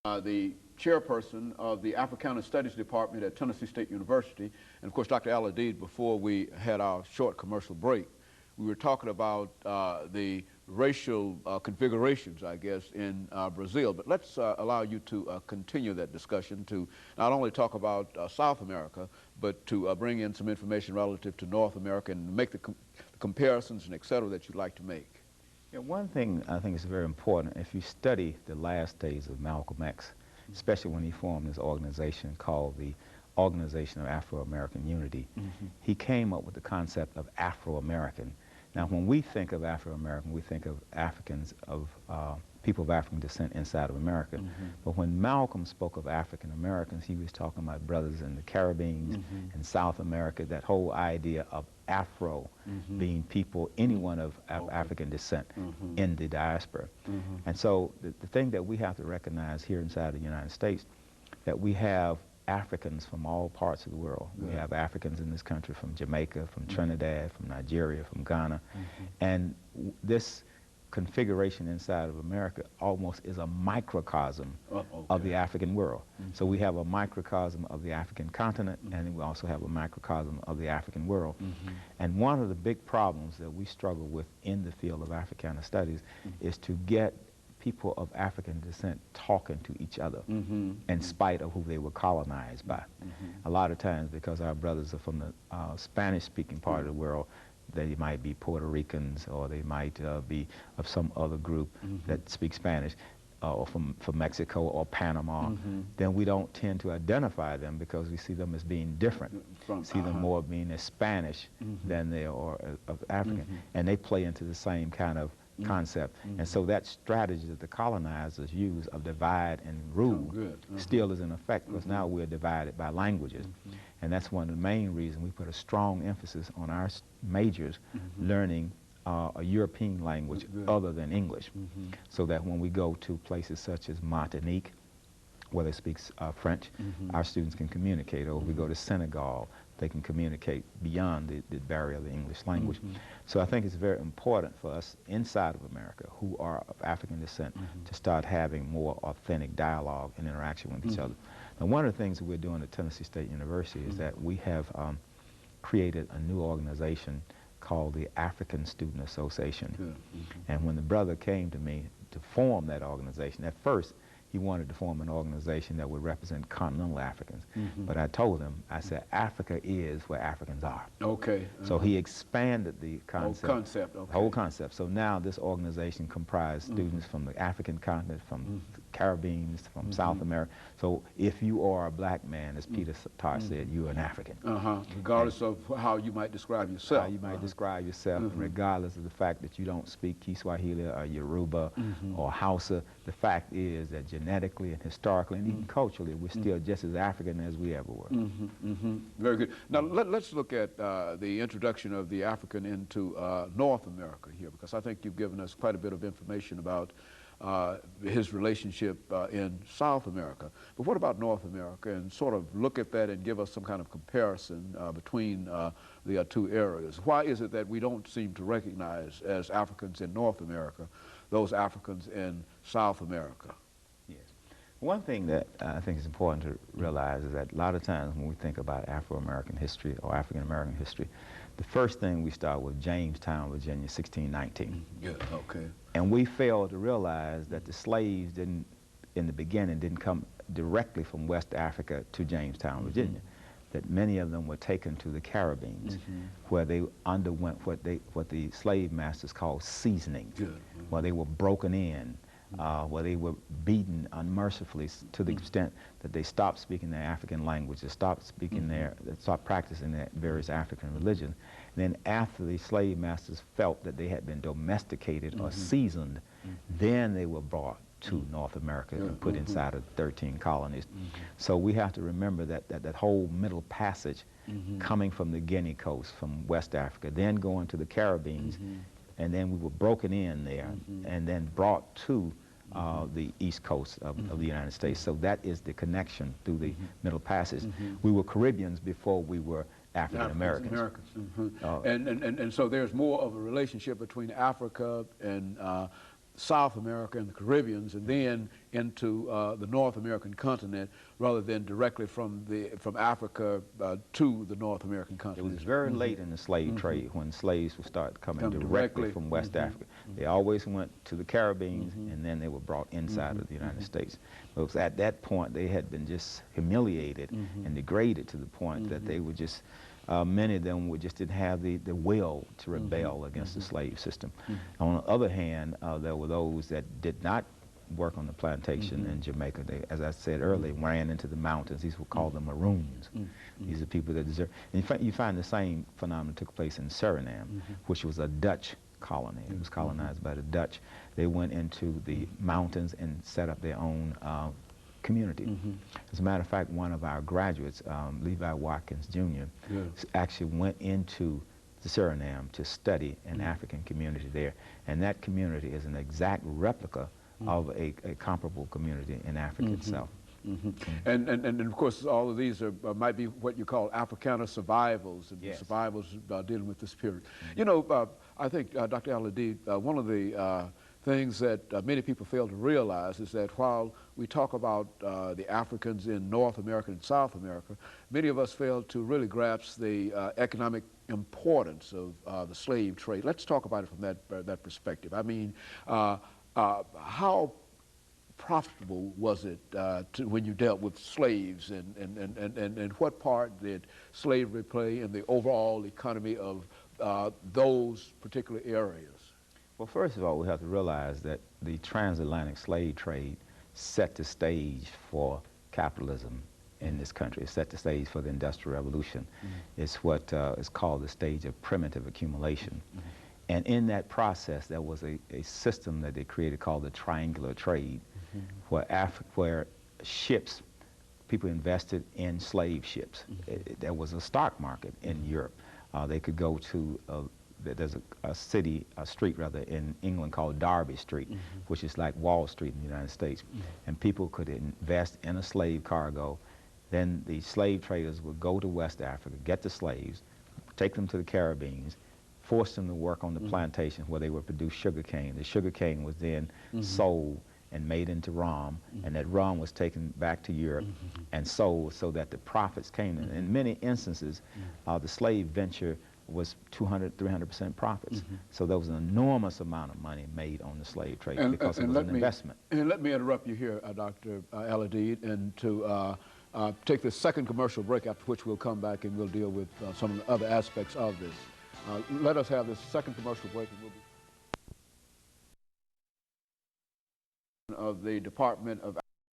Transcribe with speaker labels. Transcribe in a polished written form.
Speaker 1: The chairperson of the Africana Studies Department at Tennessee State University. And of course, Dr. AAl-Hadid, before we had our short commercial break, we were talking about the racial configurations, I guess, in Brazil. But let's allow you to continue that discussion to not only talk about South America, but to bring in some information relative to North America and make the comparisons and et cetera that you'd like to make.
Speaker 2: Yeah, one thing I think is very important, if you study the last days of Malcolm X, especially when he formed this organization called the Organization of Afro-American Unity, he came up with the concept of Afro-American. Now, when we think of Afro-American, we think of Africans, of people of African descent inside of America. But when Malcolm spoke of African Americans, he was talking about brothers in the Caribbean and South America, that whole idea of Afro being people, anyone of African descent in the diaspora. And so the thing that we have to recognize here inside the United States, that we have Africans from all parts of the world. We have Africans in this country from Jamaica, from Trinidad, from Nigeria, from Ghana. And this configuration inside of America almost is a microcosm of the African world. So we have a microcosm of the African continent, and we also have a microcosm of the African world. And one of the big problems that we struggle with in the field of Africana studies is to get people of African descent talking to each other in spite of who they were colonized by. A lot of times, because our brothers are from the Spanish-speaking part of the world, they might be Puerto Ricans, or they might be of some other group that speaks Spanish, or from Mexico or Panama, then we don't tend to identify them because we see them as being different. See them more being as Spanish than they are of African. And they play into the same kind of concept. And so that strategy that the colonizers use of divide and rule still is in effect, because now we're divided by languages. And that's one of the main reasons we put a strong emphasis on our majors learning a European language other than English, so that when we go to places such as Martinique, where they speak French, our students can communicate. Or if we go to Senegal, they can communicate beyond the barrier of the English language. So I think it's very important for us inside of America who are of African descent to start having more authentic dialogue and interaction with each other. Now, one of the things that we're doing at Tennessee State University is that we have created a new organization called the African Student Association. And when the brother came to me to form that organization, at first he wanted to form an organization that would represent continental Africans. But I told him, I said, Africa is where Africans are. So he expanded the concept. Whole concept. So now this organization comprises students from the African continent, from the Caribbean, from South America. So if you are a black man, as Peter Tarr said, you're an African.
Speaker 1: Regardless of how you might describe yourself.
Speaker 2: How you might describe yourself, regardless of the fact that you don't speak Kiswahili or Yoruba or Hausa. The fact is that genetically and historically and even culturally, we're still just as African as we ever were.
Speaker 1: Very good. Now let's look at the introduction of the African into North America here, because I think you've given us quite a bit of information about his relationship in South America. But what about North America? And sort of look at that and give us some kind of comparison between the two areas. Why is it that we don't seem to recognize as Africans in North America those Africans in South America?
Speaker 2: Yes. One thing that I think is important to realize is that a lot of times when we think about Afro-American history or African-American history, the first thing we start with Jamestown, Virginia, 1619. And we fail to realize that the slaves didn't, in the beginning, didn't come directly from West Africa to Jamestown, Virginia. That many of them were taken to the Caribbean, where they underwent what the slave masters called seasoning, where they were broken in, where they were beaten unmercifully to the extent that they stopped speaking their African language, they stopped speaking stopped practicing their various African religions. And then after the slave masters felt that they had been domesticated or seasoned, then they were brought to North America and put inside of 13 colonies. So we have to remember that whole middle passage coming from the Guinea coast, from West Africa, then going to the Caribbean, and then we were broken in there and then brought to the east coast of the United States. So that is the connection through the middle passage. We were Caribbeans before we were African Americans.
Speaker 1: And so there's more of a relationship between Africa and South America and the Caribbeans, and then into the North American continent, rather than directly from Africa to the North American continent.
Speaker 2: It was very late in the slave trade when slaves would start coming directly from West Africa. They always went to the Caribbean, and then they were brought inside of the United States. But it was at that point they had been just humiliated and degraded to the point that they were just, many of them just didn't have the will to rebel against the slave system. On the other hand, there were those that did not work on the plantation in Jamaica. They, as I said earlier, ran into the mountains. These were called the Maroons. These are people that deserve. And you find the same phenomenon took place in Suriname, which was a Dutch colony. It was colonized by the Dutch. They went into the mountains and set up their own community. As a matter of fact, one of our graduates, Levi Watkins Jr., actually went into the Suriname to study an African community there. And that community is an exact replica of a comparable community in Africa itself.
Speaker 1: And of course, all of these are, might be what you call Africana survivals, and survivals dealing with this period. You know, I think, Dr. AAl-Hadid, one of the things that many people fail to realize is that while we talk about the Africans in North America and South America, many of us fail to really grasp the economic importance of the slave trade. Let's talk about it from that perspective. I mean, how profitable was it when you dealt with slaves, and what part did slavery play in the overall economy of those particular areas?
Speaker 2: Well, first of all, we have to realize that the transatlantic slave trade set the stage for capitalism in this country. It set the stage for the Industrial Revolution. It's what is called the stage of primitive accumulation. And in that process, there was a system that they created called the triangular trade, where ships, people invested in slave ships. There was a stock market in Europe. They could go to, there's a street rather, in England called Derby Street, which is like Wall Street in the United States. And people could invest in a slave cargo. Then the slave traders would go to West Africa, get the slaves, take them to the Caribbean, forced them to work on the plantation where they would produce sugar cane. The sugar cane was then sold and made into rum, and that rum was taken back to Europe and sold so that the profits came in. In many instances, the slave venture was 200, 300% profits. So there was an enormous amount of money made on the slave trade because it was an investment.
Speaker 1: And let me interrupt you here, Dr. AAl-Hadid, and to take the second commercial break, after which we'll come back and we'll deal with some of the other aspects of this. Let us have this second commercial break, and we'll be of the Department of